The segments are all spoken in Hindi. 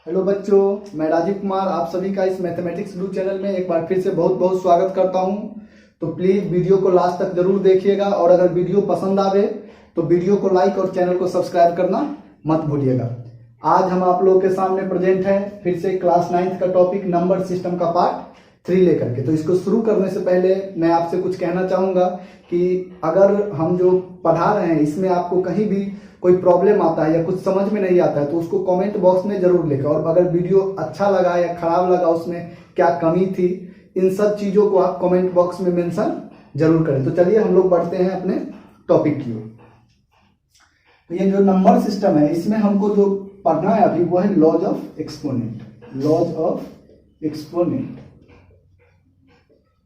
हेलो बच्चों, मैं राजीव कुमार आप सभी का इस मैथमेटिक्स ग्लू चैनल में एक बार फिर से बहुत बहुत स्वागत करता हूं। तो प्लीज़ वीडियो को लास्ट तक जरूर देखिएगा और अगर वीडियो पसंद आवे तो वीडियो को लाइक और चैनल को सब्सक्राइब करना मत भूलिएगा। आज हम आप लोगों के सामने प्रेजेंट हैं फिर से क्लास 9th का टॉपिक नंबर सिस्टम का पार्ट 3 लेकर के। तो इसको शुरू करने से पहले मैं आपसे कुछ कहना चाहूँगा कि अगर हम जो पढ़ा रहे हैं इसमें आपको कहीं भी कोई प्रॉब्लम आता है या कुछ समझ में नहीं आता है तो उसको कमेंट बॉक्स में जरूर लिखें। और अगर वीडियो अच्छा लगा या खराब लगा, उसमें क्या कमी थी, इन सब चीज़ों को आप कमेंट बॉक्स में मेंशन जरूर करें। तो चलिए हम लोग बढ़ते हैं अपने टॉपिक की ओर। तो ये जो नंबर सिस्टम है इसमें हमको जो पढ़ना है अभी वो है laws of exponent. Laws of exponent,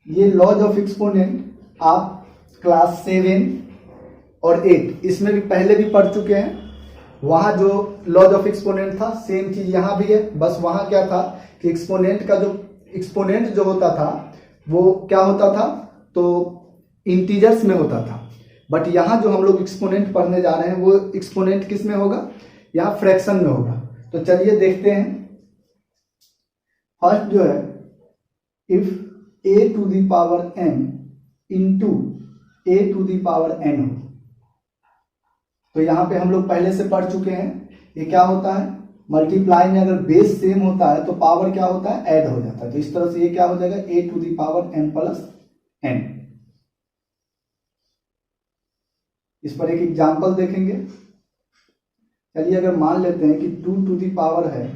ये लॉज ऑफ एक्सपोनेंट आप क्लास 7 और 8 इसमें भी पहले भी पढ़ चुके हैं। वहां जो लॉज ऑफ एक्सपोनेंट था सेम चीज यहां भी है, बस वहां क्या था कि एक्सपोनेंट का जो एक्सपोनेंट जो होता था वो क्या होता था, तो इंटीजर्स में होता था। बट यहां जो हम लोग एक्सपोनेंट पढ़ने जा रहे हैं वो एक्सपोनेंट किस में होगा, यहाँ फ्रैक्शन में होगा। तो चलिए देखते हैं। फर्स्ट जो है, if a to the power m into a to the power n हो, तो यहां पे हम लोग पहले से पढ़ चुके हैं। ये क्या होता है, मल्टीप्लाई में अगर बेस सेम होता है तो पावर क्या होता है, ऐड हो जाता है। तो इस तरह से ये क्या हो जाएगा, a to the power m plus n। इस पर एक एग्जांपल देखेंगे। चलिए अगर मान लेते हैं कि 2 टू द पावर है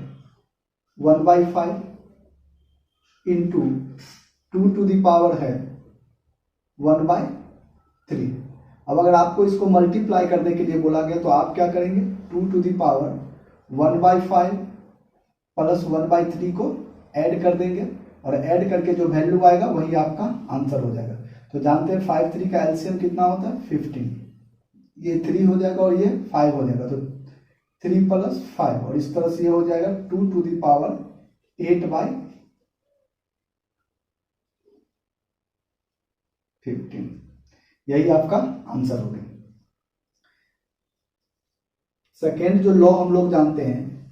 1/5 इंटू 2 टू द पावर है 1/3। अब अगर आपको इसको मल्टीप्लाई करने के लिए बोला गया तो आप क्या करेंगे, 2 टू द पावर 1/5 प्लस 1/3 को ऐड कर देंगे और ऐड करके जो वैल्यू आएगा वही आपका आंसर हो जाएगा। तो जानते हैं 5 3 का एलसीएम कितना होता है, 15। ये 3 हो जाएगा और ये 5 हो जाएगा, तो 3 प्लस 5 और इस तरह से ये हो जाएगा 2 टू द पावर 8/15। यही आपका आंसर हो गया। सेकेंड जो लॉ हम लोग जानते हैं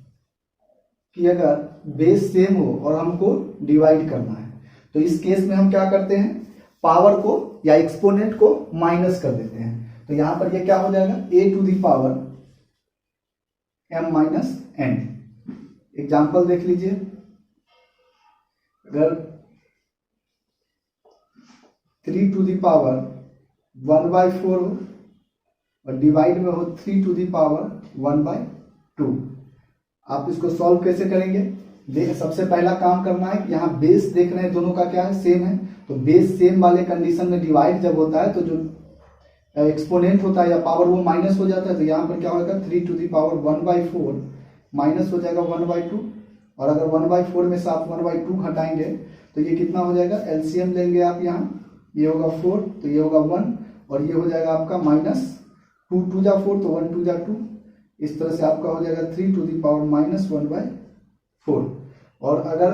कि अगर बेस सेम हो और हमको डिवाइड करना है तो इस केस में हम क्या करते हैं, पावर को या एक्सपोनेंट को माइनस कर देते हैं। तो यहां पर ये क्या हो जाएगा, a to the power m minus n। Example देख लीजिए। अगर 3 टू द पावर 1/4 हो और डिवाइड में हो 3 टू द पावर 1/2, आप इसको सॉल्व कैसे करेंगे। सबसे पहला काम करना है कि यहाँ बेस देख रहे हैं दोनों का क्या है, सेम है। तो बेस सेम वाले कंडीशन में डिवाइड जब होता है तो जो एक्सपोनेंट होता है या पावर वो माइनस हो जाता है। तो यहाँ पर क्या होगा, 3 टू द पावर 1/4 माइनस हो जाएगा 1/2। और अगर 1/4 में से आप 1/2 घटाएंगे तो ये कितना हो जाएगा, एलसीएम लेंगे आप यहाँ, ये होगा 4 तो ये होगा 1 और ये हो जाएगा आपका माइनस 2 2 जा 4 तो 1 2 जा 2। इस तरह से आपका हो जाएगा 3 टू द पावर माइनस 1/4। और अगर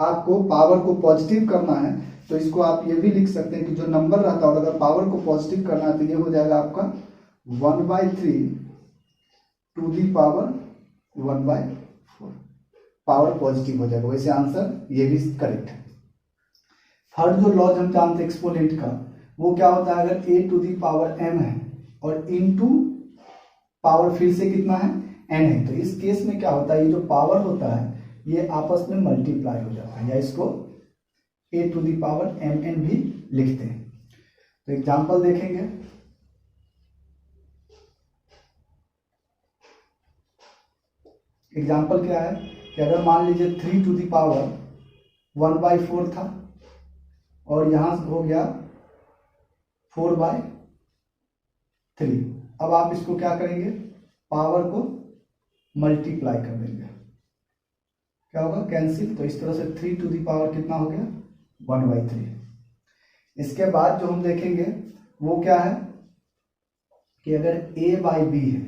आपको पावर को पॉजिटिव करना है तो इसको आप ये भी लिख सकते हैं कि जो नंबर रहता है और अगर पावर को पॉजिटिव करना है तो ये हो जाएगा आपका 1/3 to the power 1/4। Power positive हो जाएगा, वैसे आंसर ये भी करेक्ट है। थर्ड जो लॉज हम जानते हैं एक्सपोनेंट का, वो क्या होता है, अगर a to the power m है और इनटू पावर फिर से कितना है, n है, तो इस केस में क्या होता है, ये जो पावर होता है ये आपस में मल्टीप्लाई हो जाता है, या इसको a to the power mn भी लिखते हैं। तो एग्जांपल देखेंगे। एग्जांपल क्या है कि अगर मान लीजिए 3 टू द पावर 1/4 था और यहां से हो गया 4/3। अब आप इसको क्या करेंगे, पावर को मल्टीप्लाई कर देंगे, क्या होगा, कैंसिल। तो इस तरह से 3 टू द पावर कितना हो गया, 1/3। इसके बाद जो हम देखेंगे वो क्या है कि अगर a/b है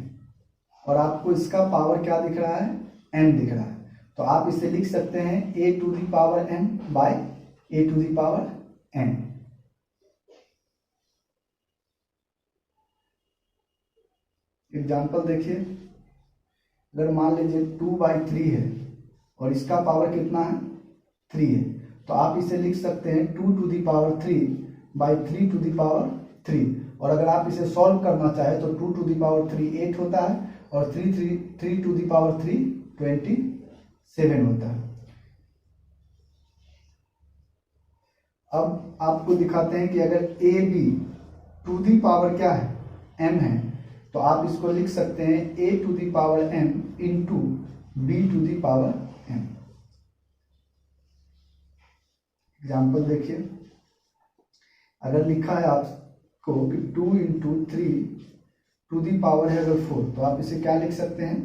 और आपको इसका पावर क्या दिख रहा है, m दिख रहा है, तो आप इसे लिख सकते हैं a to the power m by a to the power n। Example देखिए। अगर मान लीजिए 2/3 है और इसका पावर कितना है 3 है, तो आप इसे लिख सकते हैं 2^3/3 और अगर आप इसे सॉल्व करना चाहें तो 2^3 8 होता है और 3 टू दी पावर 3 27 होता है। अब आपको दिखाते हैं कि अगर A B to the power क्या है m है, तो आप इसको लिख सकते हैं a to the power m into b to the power m। Example देखिए, अगर लिखा है आपको कि 2 इंटू 3 टू दी पावर है अगर 4, तो आप इसे क्या लिख सकते हैं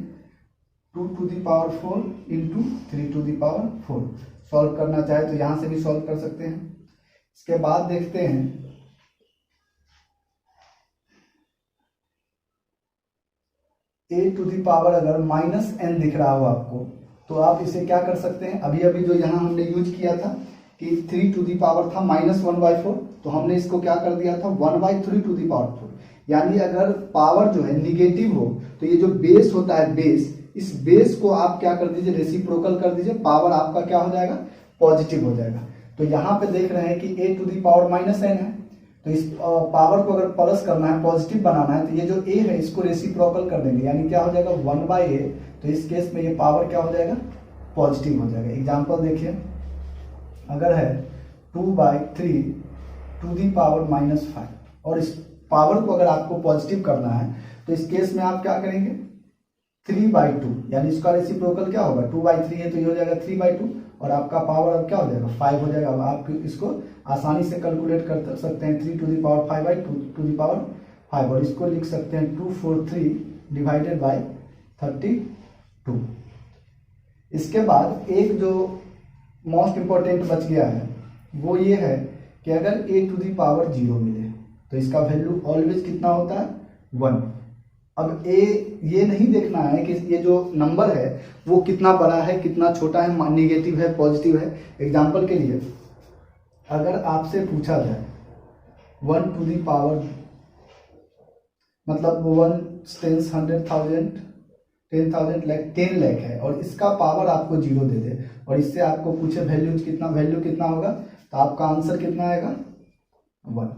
2 to the power 4 into 3 to the power 4। Solve करना चाहे तो यहां से भी सॉल्व कर सकते हैं। इसके बाद देखते हैं a टू दी पावर अगर -n दिख रहा हो आपको, तो आप इसे क्या कर सकते हैं, अभी अभी जो यहाँ हमने यूज किया था कि 3 टू दी पावर था -1/4, तो हमने इसको क्या कर दिया था 1/3 टू दी पावर 4। यानी अगर पावर जो है निगेटिव हो तो ये जो बेस होता है बेस, इस बेस को आप क्या कर दीजिए रेसिप्रोकल कर दीजिए, पावर आपका क्या हो जाएगा पॉजिटिव हो जाएगा। तो यहाँ पे देख रहे हैं कि a to the power -n है, तो इस पावर को अगर प्लस करना है पॉजिटिव बनाना है तो ये जो a है इसको रेसिप्रोकल कर देंगे, यानी क्या हो जाएगा 1/a। तो इस केस में ये पावर क्या हो जाएगा पॉजिटिव हो जाएगा। एग्जाम्पल देखिए, अगर है 2/3 टू दी पावर -5 और इस पावर को अगर आपको पॉजिटिव करना है तो इस केस में आप क्या करेंगे 3/2, यानी इसका रेसिप्रोकल क्या होगा 2/3 है तो ये हो जाएगा 3/2 और आपका पावर अब क्या हो जाएगा 5 हो जाएगा। अब आप इसको आसानी से कैलकुलेट कर सकते हैं 3 to the power 5/2 to the power 5 और इसको लिख सकते हैं 243 डिवाइडेड बाय 32। इसके बाद एक जो मोस्ट इंपॉर्टेंट बच गया है वो ये है कि अगर a टू दी पावर 0 मिले तो इसका वैल्यू ऑलवेज कितना होता है 1। अब ये नहीं देखना है कि ये जो नंबर है वो कितना बड़ा है कितना छोटा है, निगेटिव है पॉजिटिव है। एग्जाम्पल के लिए अगर आपसे पूछा जाए 1 टू दी पावर मतलब 1 10 100,000 10,000 लाख 10 लाख है और इसका पावर आपको 0 दे दे और इससे आपको पूछे वैल्यू कितना होगा, तो आपका आंसर कितना आएगा 1।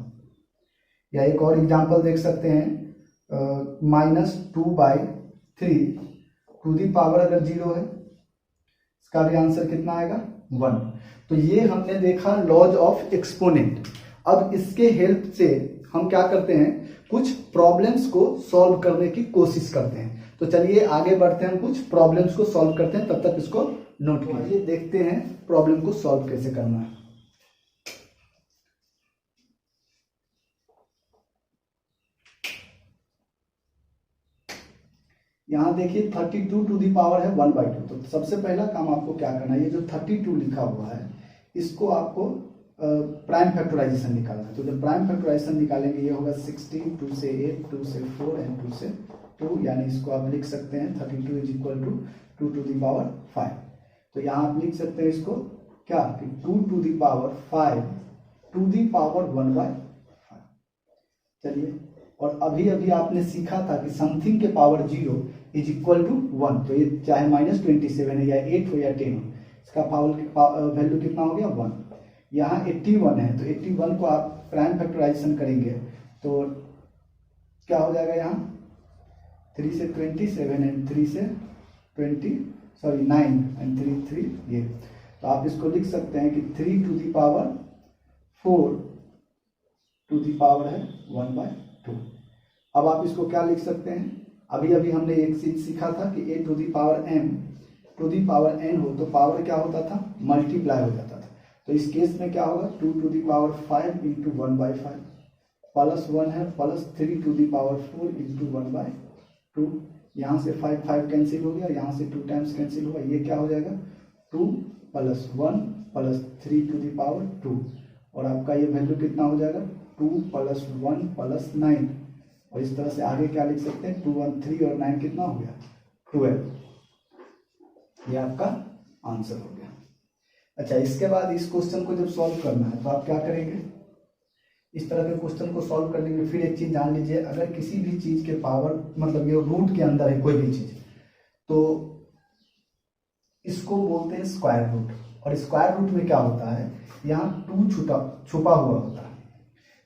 या एक और एग्जाम्पल देख सकते हैं -2/3 टू दी पावर अगर 0 है इसका भी आंसर कितना आएगा 1। तो ये हमने देखा लॉज ऑफ एक्सपोनेंट। अब इसके हेल्प से हम क्या करते हैं कुछ प्रॉब्लम्स को सॉल्व करने की कोशिश करते हैं। तो चलिए आगे बढ़ते हैं, हम कुछ प्रॉब्लम्स को सॉल्व करते हैं, तब तक इसको नोट कीजिए। देखते हैं प्रॉब्लम को सॉल्व कैसे करना है। यहाँ देखिए 32 टू दी पावर है 1/2। तो सबसे पहला काम आपको क्या करना है, ये जो 32 लिखा हुआ है इसको आपको प्राइम फैक्टराइजेशन निकालना है। तो जब प्राइम फैक्टराइजेशन निकालेंगे ये होगा 16 2 से 8 2 से 4 एंड 2 से 2, यानी इसको आप लिख सकते हैं 32 is equal to 2 to the power 5। तो यहाँ आप लिख सकते हैं इसको क्या कि 2 to the power 5 to the power 1/5। चलिए, और अभी अभी आपने सीखा था कि समथिंग के पावर 0 इज इक्वल टू 1। तो ये चाहे -27 है या 8 हो या 10 हो, इसका पावर वैल्यू कितना हो गया 1। यहाँ 81 है तो 81 को आप प्राइम फैक्टराइजेशन करेंगे तो क्या हो जाएगा, यहाँ 3 से 27 एंड 3 से 9 एंड 3 ये। तो आप इसको लिख सकते हैं कि 3 to the power 4 to the power है 1/2। अब आप इसको क्या लिख सकते हैं, अभी अभी हमने एक चीज सीखा था कि a to the power m to the power n हो तो पावर क्या होता था मल्टीप्लाई हो जाता था। तो इस केस में क्या होगा 2 to the power 5 into 1/5 plus 1 है plus 3 to the power 4 into 1/2। यहाँ से 5 कैंसिल हो गया, यहाँ से 2 टाइम्स कैंसिल होगा, ये क्या हो जाएगा 2 plus 1 plus 3 to the power 2 और आपका ये वैल्यू कितना हो जाएगा 2 प्लस 1 प्लस 9। और इस तरह से आगे क्या लिख सकते हैं 2 1 3 और 9 कितना हो गया 12। ये आपका आंसर हो गया। अच्छा, इसके बाद इस क्वेश्चन को जब सॉल्व करना है तो आप क्या करेंगे, इस तरह के क्वेश्चन को सॉल्व करने में फिर एक चीज जान लीजिए, अगर किसी भी चीज के पावर मतलब ये रूट के अंदर है कोई भी चीज तो इसको बोलते हैं स्क्वायर रूट। और स्क्वायर रूट में क्या होता है, यहाँ 2 छुपा हुआ होता है।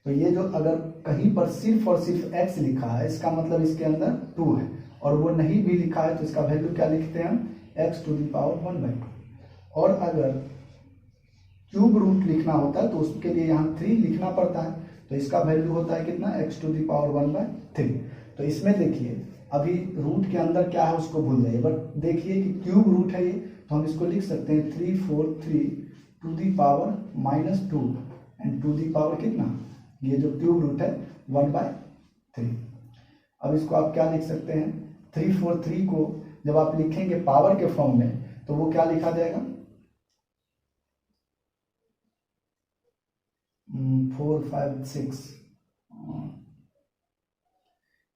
तो ये जो अगर कहीं पर सिर्फ और सिर्फ x लिखा है, इसका मतलब इसके अंदर 2 है, और वो नहीं भी लिखा है तो इसका वैल्यू क्या लिखते हैं हम, x टू द पावर 1/2। और अगर क्यूब रूट लिखना होता है तो उसके लिए यहाँ 3 लिखना पड़ता है, तो इसका वैल्यू होता है कितना, x टू द पावर 1/3। तो इसमें देखिए अभी रूट के अंदर क्या है उसको भूल जाइए, बट देखिए कि क्यूब रूट है ये, तो हम इसको लिख सकते हैं 343 to the power -2 and to the power कितना, ये जो क्यूब रूट है 1/3। अब इसको आप क्या लिख सकते हैं, 343 को जब आप लिखेंगे पावर के फॉर्म में तो वो क्या लिखा जाएगा, 4 5 6,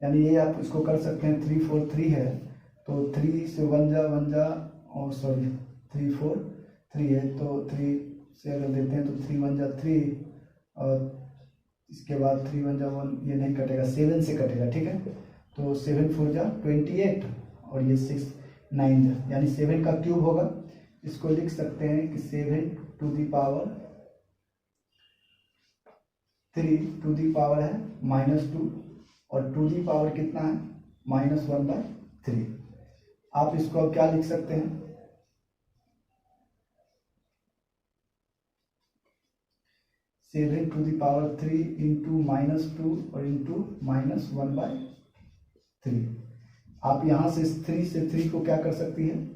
यानी ये आप इसको कर सकते हैं 343 है तो 3 से 1 जा और सॉरी 3 4 3 है तो 3 से अगर देते हैं तो 3 1 जा 3 और इसके बाद 3 1 जा 1, ये नहीं कटेगा, 7 से कटेगा, ठीक है। तो 7 4 जा 28 और ये 6 9 जा, यानी 7 का क्यूब होगा। इसको लिख सकते हैं कि 7 to the power 3 to the power है -2 और टू दी पावर कितना है -1/3। आप इसको अब क्या लिख सकते हैं, 7 टू दी पावर 3 इंटू -2 और इंटू -1/3। आप यहाँ से 3 से 3 को क्या कर सकते हैं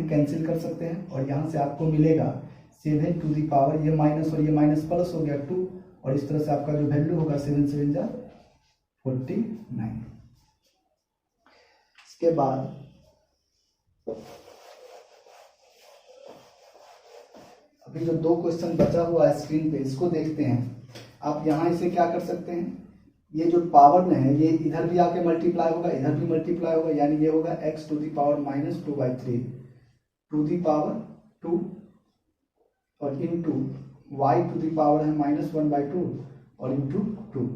कैंसिल कर सकते हैं, और यहाँ से आपको मिलेगा 7 टू दी पावर, ये माइनस और ये माइनस प्लस हो गया 2, और इस तरह से आपका जो वैल्यू होगा 7 7 जा 49। इसके बाद अभी जो 2 क्वेश्चन बचा हुआ है स्क्रीन पे, इसको देखते हैं। आप यहाँ इसे क्या कर सकते हैं, ये जो पावर में है ये इधर भी आके मल्टीप्लाई होगा, इधर भी मल्टीप्लाई होगा, यानी ये होगा x to the power -2/3 to the power 2 और into y to the power है -1/2 और इंटू 2।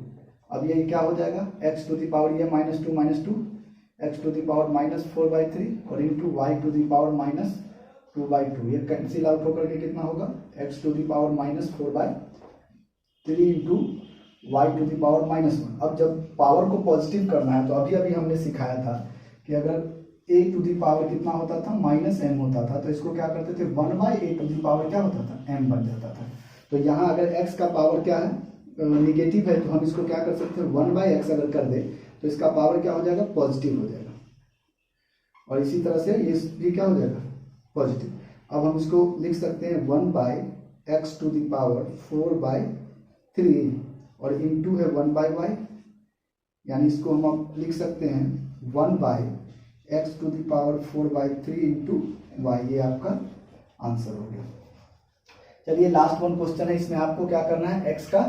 अब ये क्या हो जाएगा, x टू दी पावर ये -2 x टू दी पावर -4/3 और into y to the power -2/2। ये कैंसिल आउट होकर के कितना होगा, x to the power -4/3 into y to the power -1। अब जब पावर को पॉजिटिव करना है तो अभी अभी हमने सिखाया था कि अगर a टू दी पावर कितना होता था -m होता था, तो इसको क्या करते थे 1/a टू दी पावर क्या होता था, m बन जाता था। तो यहाँ अगर x का पावर क्या है, निगेटिव है, तो हम इसको क्या कर सकते हैं 1/x अगर कर दे तो इसका पावर क्या हो जाएगा, पॉजिटिव हो जाएगा, और इसी तरह से ये भी क्या हो जाएगा, पॉजिटिव। अब हम इसको लिख सकते हैं 1/x टू दी पावर 4/3 और इंटू है 1/y, यानी इसको हम अब लिख सकते हैं 1/x to the power 4/3 into y। ये आपका आंसर हो गया। चलिए लास्ट 1 क्वेश्चन है, इसमें आपको क्या करना है, x का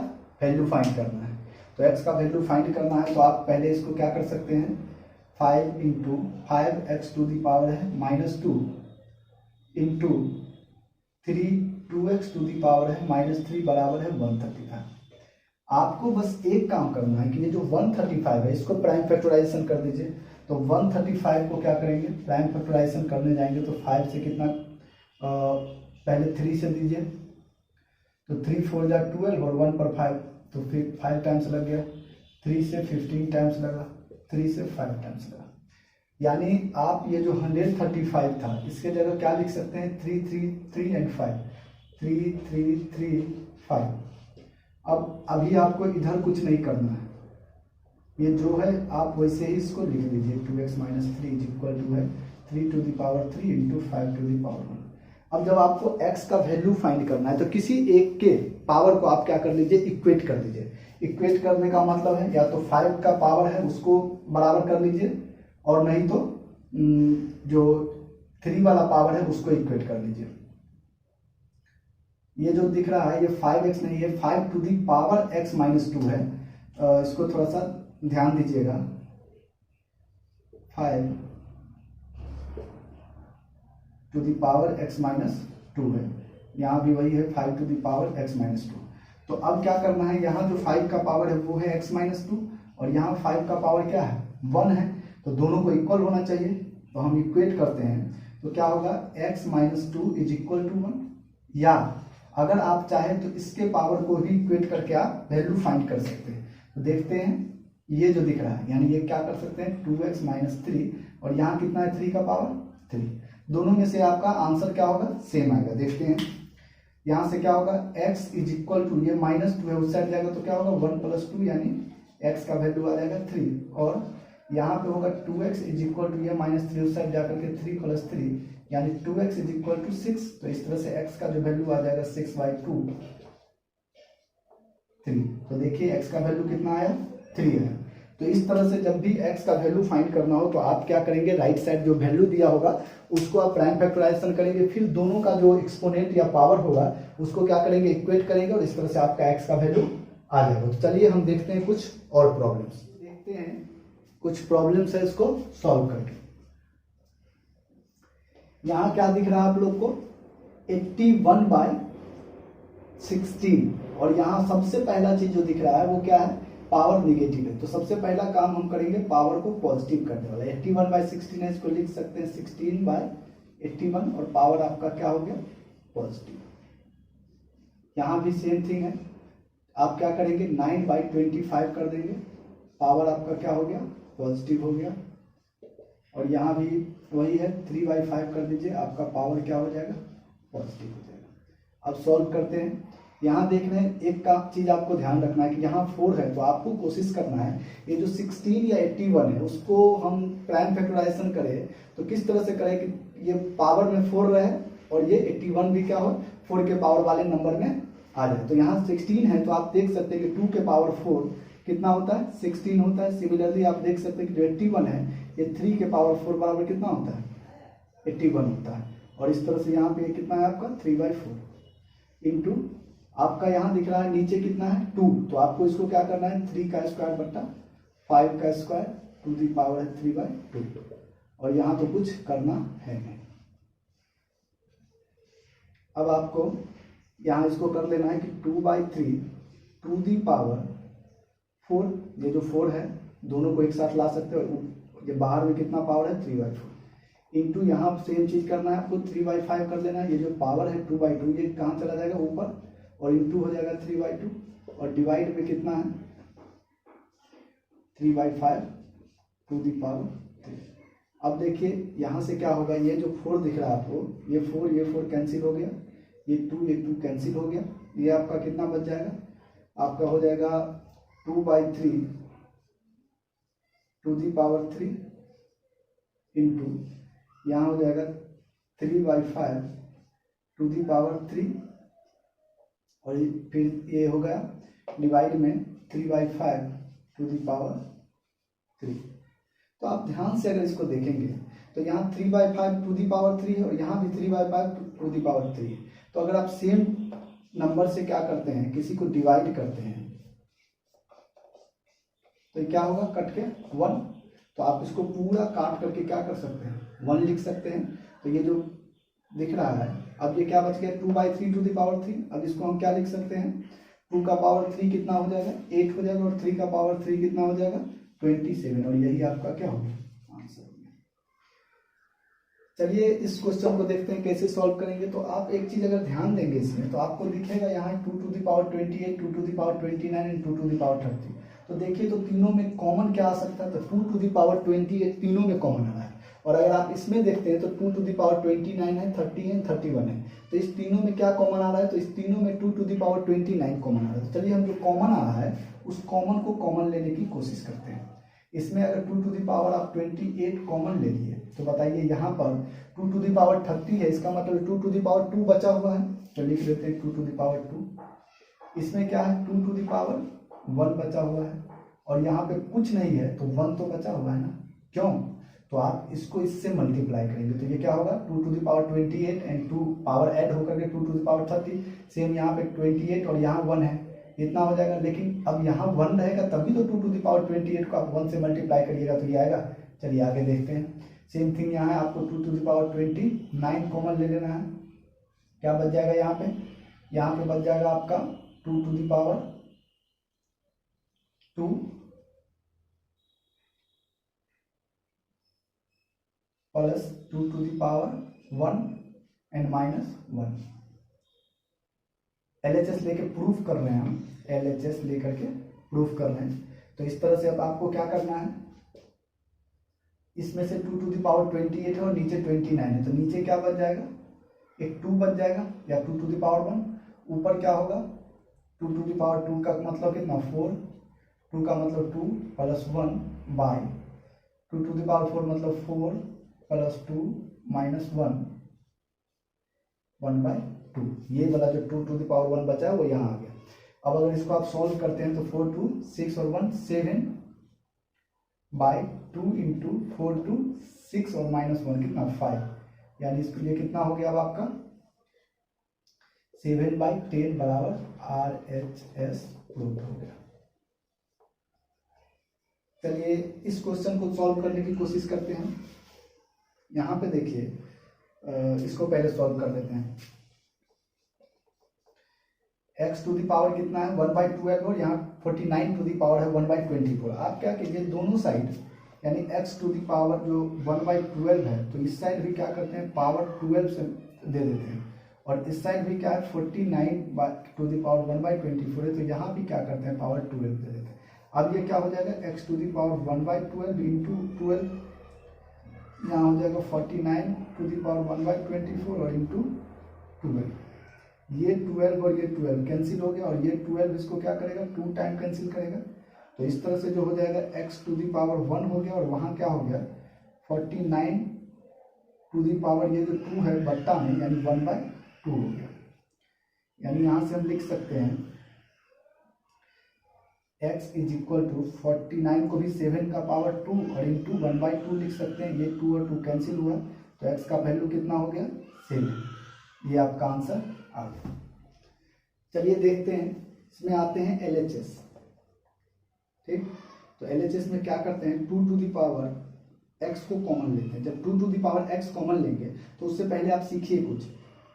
वैल्यू फाइंड करना है। तो x का वैल्यू फाइंड करना है तो आप पहले इसको क्या कर सकते हैं, 5 into 5x to the power है -2 into 2x to the power है -3 बराबर है 135। आपको बस एक काम करना है कि ये जो 135 है इसको प्राइम फैक्टराइजेशन कर दीजिए। तो 135 को क्या करेंगे, प्राइम फैक्टराइजेशन करने जाएंगे तो 5 से कितना, पहले 3 से दीजिए, तो 3 4 जा 12 और 1 पर 5, तो फिर 5 टाइम्स लग गया, 3 से 15 टाइम्स लगा, 3 से 5 टाइम्स लगा, यानी आप ये जो 135 था इसके जगह क्या लिख सकते हैं 3 3 3 एंड 5, 3 3 3 5। अब अभी आपको इधर कुछ नहीं करना है, ये जो है आप वैसे ही इसको लिख लीजिए 2x - 3 इज इक्वल टू है 3 to the power 3 into 5 to the power 1। अब जब आपको x का वैल्यू फाइंड करना है तो किसी एक के पावर को आप क्या कर लीजिए, इक्वेट कर दीजिए। इक्वेट करने का मतलब है या तो 5 का पावर है उसको बराबर कर लीजिए, और नहीं तो जो 3 वाला पावर है उसको इक्वेट कर लीजिए। ये जो दिख रहा है ये 5x नहीं है, 5 टू दी पावर x -2 है। इसको थोड़ा सा ध्यान दीजिएगा, 5 टू दी पावर x -2 है, यहाँ भी वही है 5 टू दी पावर x -2। तो अब क्या करना है, यहाँ जो 5 का पावर है वो है x -2 और यहाँ 5 का पावर क्या है 1 है, तो दोनों को इक्वल होना चाहिए। तो हम इक्वेट करते हैं तो क्या होगा x minus 2 is equal to 1, या अगर आप चाहें तो इसके पावर को ही इक्वेट करके आप वैल्यू फाइंड कर सकते हैं। तो देखते हैं ये जो दिख रहा है, यानी ये क्या कर सकते हैं 2x माइनस 3, और यहाँ कितना है 3 का पावर 3, दोनों में से आपका आंसर क्या होगा सेम आएगा। देखते हैं यहाँ से क्या होगा x इज इक्वल टू, ये माइनस 2 है उस साइड जाएगा तो क्या होगा 1 प्लस 2, यानी x का वैल्यू आ जाएगा 3, और यहाँ पे होगा 2x इज इक्वल टू, ये माइनस 3 उस साइड जाकर के 3 प्लस 3, यानी 2x इज इक्वल टू 6। तो इस तरह से x का जो वैल्यू आ जाएगा 6/2 3। तो देखिए x का वैल्यू कितना आया 3 है। तो इस तरह से जब भी x का वैल्यू फाइंड करना हो तो आप क्या करेंगे, राइट साइड जो वैल्यू दिया होगा उसको आप प्राइम फैक्टराइजेशन करेंगे, फिर दोनों का जो एक्सपोनेंट या पावर होगा उसको क्या करेंगे इक्वेट करेंगे, और इस तरह से आपका x का वैल्यू आ जाएगा। तो चलिए हम देखते हैं कुछ और प्रॉब्लम्स, देखते हैं कुछ प्रॉब्लम्स है इसको सॉल्व करके। यहाँ क्या दिख रहा है आप लोग को 81/16, और यहाँ सबसे पहला चीज जो दिख रहा है वो क्या है पावर निगेटिव है। तो सबसे पहला काम हम करेंगे पावर को पॉजिटिव करने वाला। 81/16 है, इसको लिख सकते हैं 16/81, और पावर आपका क्या हो गया पॉजिटिव। यहाँ भी सेम थिंग है, आप क्या करेंगे 9/25 कर देंगे, पावर आपका क्या हो गया पॉजिटिव हो गया, और यहाँ भी वही है 3/5 कर दीजिए, आपका पावर क्या हो जाएगा पॉजिटिव हो जाएगा। अब सॉल्व करते हैं। यहाँ देख रहे हैं एक का चीज आपको ध्यान रखना है कि यहाँ 4 है, तो आपको कोशिश करना है ये जो 16 या 81 है उसको हम प्राइम फैक्टराइजेशन करें तो किस तरह से करें कि ये पावर में 4 रहे और ये 81 भी क्या हो 4 के पावर वाले नंबर में आ जाए। तो यहाँ 16 है तो आप देख सकते हैं कि 2 के पावर 4 कितना होता है 16 होता है। सिमिलरली आप देख सकते हैं कि जो 81 है ये 3 के पावर 4 बराबर कितना होता है 81 होता है। और इस तरह से यहाँ पे कितना है आपका 3/4 इंटू आपका यहाँ दिख रहा है नीचे कितना है 2, तो आपको इसको क्या करना है 3 का स्क्वायर बट्टा 5 का स्क्वायर टू दी पावर है 3/2, और यहाँ तो कुछ करना है नहीं। अब आपको यहाँ इसको कर लेना है कि 2/3 टू दी पावर 4, ये जो 4 है दोनों को एक साथ ला सकते हो, ये बाहर में कितना पावर है 3/4 इंटू यहाँ सेम चीज करना है आपको 3/5 कर लेना है। ये जो पावर है 2/2 ये कहाँ चला जाएगा ऊपर और इंटू हो जाएगा 3/2, और डिवाइड में कितना है 3/5 टू दी पावर 3। अब देखिए यहाँ से क्या होगा, ये जो 4 दिख रहा है आपको ये 4 कैंसिल हो गया, ये 2 कैंसिल हो गया, ये आपका कितना बच जाएगा आपका हो जाएगा 2/3 टू दी पावर 3 इंटू यहाँ हो जाएगा 3/5 टू दी पावर 3, और फिर ये हो गया डिवाइड में 3/5 टू दी पावर 3। तो आप ध्यान से अगर इसको देखेंगे तो यहाँ 3/5 टू दी पावर 3 है और यहाँ भी 3/5 टू दी पावर 3 है। तो अगर आप सेम नंबर से क्या करते हैं किसी को डिवाइड करते हैं तो ये क्या होगा कट के 1, तो आप इसको पूरा काट करके क्या कर सकते हैं 1 लिख सकते हैं। तो ये जो दिख रहा है अब ये क्या बच गया 2/3 टू दी पावर 3। अब इसको हम क्या लिख सकते हैं 2 का पावर 3 कितना हो जाएगा 8 हो जाएगा, और 3 का पावर 3 कितना हो जाएगा 27, और यही आपका क्या होगा आंसर। चलिए इस क्वेश्चन को देखते हैं कैसे सॉल्व करेंगे। तो आप एक चीज अगर ध्यान देंगे इसमें तो आपको दिखेगा यहाँ 2 to the power 28, 2 to the power 29 and 2 to the power 30। तो देखिए तो तीनों में कॉमन क्या आ सकता है, तो 2 टू दी पावर 28 तीनों में कॉमन आ रहा है। और अगर आप इसमें देखते हैं तो 2 टू दी पावर 29 है, 30 है, 31 है। तो इस तीनों में क्या कॉमन आ रहा है, तो इस तीनों में 2 टू दी पावर 29 कॉमन आ रहा है। तो चलिए हम जो कॉमन आ रहा है उस कॉमन को कॉमन लेने की कोशिश करते हैं। इसमें अगर 2 टू दी पावर आप 28 कॉमन ले लिए तो बताइए यहाँ पर 2 टू दी पावर 30 है, इसका मतलब 2 टू दी पावर 2 बचा हुआ है, तो लिख देते हैं 2 टू दी पावर 2। इसमें क्या है 2 टू दी पावर 1 बचा हुआ है, और यहाँ पे कुछ नहीं है तो 1 तो बचा हुआ है ना, क्यों, तो आप इसको इससे मल्टीप्लाई करेंगे तो ये क्या होगा 2 to the power 28 and 2 power add होकर के 2 टू दी पावर 30, सेम यहाँ पे 28 और यहाँ 1 है, इतना हो जाएगा। लेकिन अब यहाँ 1 रहेगा तभी तो 2 टू दी पावर 28 को आप 1 से मल्टीप्लाई करिएगा तो ये आएगा। चलिए आगे देखते हैं। सेम थिंग यहाँ है, आपको 2 टू दी पावर 29 कॉमन ले लेना है। क्या बच जाएगा यहाँ पे बच जाएगा आपका 2 to the power 2 plus 2 to the power 1 and minus 1। LHS लेके प्रूफ कर रहे हैं हम, LHS लेकर के प्रूफ कर रहे हैं। तो इस तरह से अब आपको क्या करना है, इसमें से 2 टू द पावर 28 है और नीचे 29 है, तो नीचे क्या बच जाएगा, एक 2 बच जाएगा या 2 टू द पावर 1। ऊपर क्या होगा, 2 टू द पावर 2 का मतलब कितना 4, 2 का मतलब 2 plus 1 by 2 to the power 4 मतलब 4 प्लस 2 माइनस 1 1/2। ये वाला जो 2 टू द पावर 1 बचा है वो यहाँ आ गया। अब अगर इसको आप सॉल्व करते हैं तो 4 2 6 और 1 7 बाय 2 इंटू 4 2 6 और माइनस 1 कितना 5, यानी इसके लिए कितना हो गया अब आपका 7/10 बराबर RHS प्रूफ हो गया। चलिए इस क्वेश्चन को सॉल्व करने की कोशिश करते हैं। यहाँ पे देखिए, इसको पहले सॉल्व कर देते हैं। x टू द पावर कितना है 1/12 और यहाँ 49 टू द पावर है 1/24। आप क्या कीजिए, दोनों साइड यानी x टू द पावर जो 1/12 है तो इस साइड भी क्या करते हैं पावर 12 से दे देते हैं, और इस साइड भी क्या है 49 टू द पावर 1/24 है, तो यहाँ भी क्या करते हैं पावर 12 दे देते हैं। अब ये क्या हो जाएगा x to the power 1/12 into 12, यहाँ हो जाएगा 49 टू द पावर 1/24 और इंटू 12। ये 12 और ये 12 कैंसिल हो गया, और ये 12 इसको क्या करेगा 2 टाइम कैंसिल करेगा, तो इस तरह से जो हो जाएगा x टू द पावर 1 हो गया, और वहाँ क्या हो गया 49 टू द पावर ये जो 2 है बट्टा में यानी 1/2 हो गया। यानी यहाँ से हम लिख सकते हैं x इज इक्वल टू 49 को भी 7 का पावर 2 और इंटू 1/2 लिख सकते हैं। ये 2 और 2 कैंसिल हुआ तो x का वैल्यू कितना हो गया 7। ये आपका आंसर आ गया। चलिए देखते हैं, इसमें आते हैं LHS। ठीक, तो LHS में क्या करते हैं 2 टू द पावर x को कॉमन लेते हैं। जब 2 to the power x common लेंगे तो उससे पहले आप सीखिए कुछ।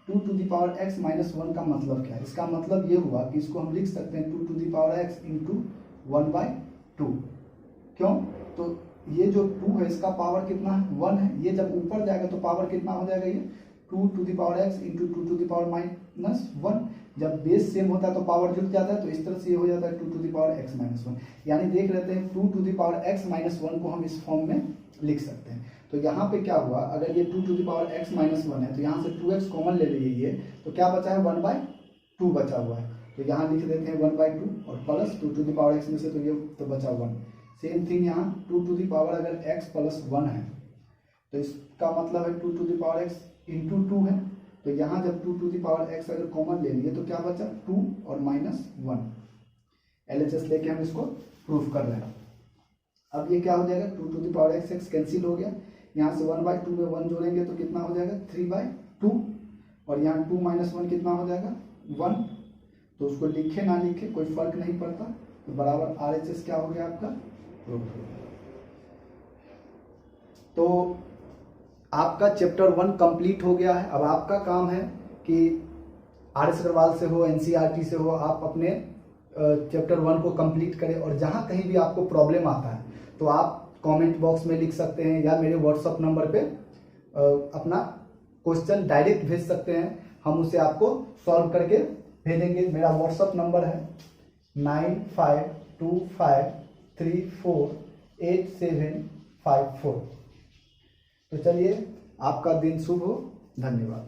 2 to the power x minus 1 का मतलब क्या है। इसका मतलब ये हुआ कि इसको हम लिख सकते हैं 2 to the power x into 1/2। क्यों, तो ये जो 2 है इसका पावर कितना है 1 है, ये जब ऊपर जाएगा तो पावर कितना हो जाएगा ये 2 to the power x into 2 to the power minus 1। जब बेस सेम होता है तो पावर जुड़ जाता है, तो इस तरह से ये हो जाता है 2 to the power x minus 1। यानी देख लेते हैं 2 to the power x minus 1 को हम इस फॉर्म में लिख सकते हैं। तो यहाँ पे क्या हुआ, अगर ये 2 to the power x minus 1 है तो यहाँ से 2x कॉमन ले लीजिए, ये तो क्या बचा है 1/2 बचा हुआ है, तो यहाँ लिख देते हैं 1/2 और plus 2 to the power x में से तो ये तो बचा 1। सेम थिंग यहाँ 2 टू द पावर अगर x प्लस 1 है तो इसका मतलब है 2 to the power x into 2 है, तो यहाँ जब 2 टू द पावर x अगर कॉमन ले लिए तो क्या बचा 2 और माइनस 1। LHS लेके हम इसको प्रूफ कर रहे हैं। अब ये क्या हो जाएगा 2 to the power x cancel हो गया, यहाँ से 1/2 में 1 जोड़ेंगे तो कितना हो जाएगा 3/2, और यहाँ 2 माइनस 1 कितना हो जाएगा 1। तो उसको लिखे ना लिखे कोई फर्क नहीं पड़ता, तो बराबर RHS क्या हो गया आपका प्रूफ हो गया। तो आपका चैप्टर 1 कंप्लीट हो गया है। अब आपका काम है कि RS अग्रवाल से हो NCERT से हो आप अपने चैप्टर 1 को कंप्लीट करें, और जहाँ कहीं भी आपको प्रॉब्लम आता है तो आप कमेंट बॉक्स में लिख सकते हैं या मेरे व्हाट्सअप नंबर पे अपना क्वेश्चन डायरेक्ट भेज सकते हैं, हम उसे आपको सॉल्व करके भेजेंगे। मेरा व्हाट्सअप नंबर है 9525348754। तो चलिए आपका दिन शुभ हो, धन्यवाद।